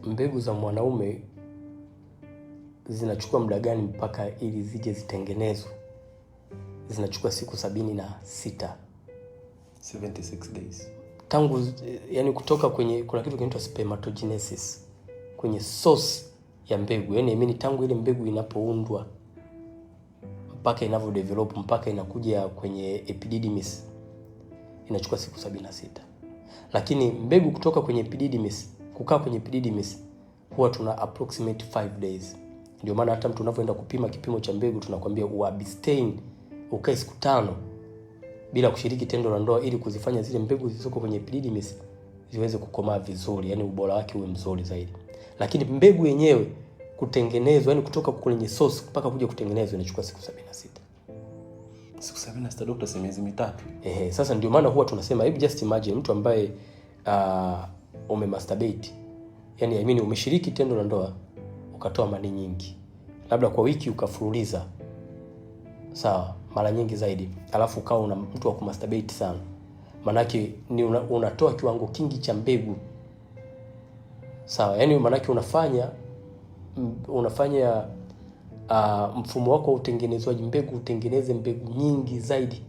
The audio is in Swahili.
Mbegu za mwanaume zinachukua muda gani mpaka ili zije zitengenezwe? Zinachukua siku 76. 76 days. Tangu yani kutoka kwenye, kuna kitu kinaitwa spermatogenesis kwenye source ya mbegu. Yani tangu ile mbegu inapoundwa mpaka inavyo develop mpaka inakuja kwenye epididymis inachukua siku 76. Lakini mbegu kutoka kwenye epididymis kukaa kwenye epididymis huwa tuna approximate 5 days. Ndio maana hata mtu unapoenda kupima kipimo cha mbegu tunakwambia uabstain, ukae siku 5 bila kushiriki tendo la ndoa ili kuzifanya zile mbegu zilizoko kwenye epididymis ziweze kukomaa vizuri, yani ubora wake uwe mzuri zaidi. Lakini mbegu yenyewe kutengenezwa, yani kutoka kwenye source mpaka kuja kutengenezwa inachukua siku 76. Siku 76 dokta, si miezi mitatu. Sasa ndio maana huwa tunasema hebu just imagine mtu ambaye umemasturbate, yani umeshiriki tendo la ndoa ukatoa mani nyingi, labda kwa wiki ukafululiza, sawa, mara nyingi zaidi, alafu ukawa una mtu wa kumasturbate sana, manake ni unatoa kiwango kingi cha mbegu, sawa, yani manake unafanya mfumo wako wa utengenezwaji mbegu utengeneze mbegu nyingi zaidi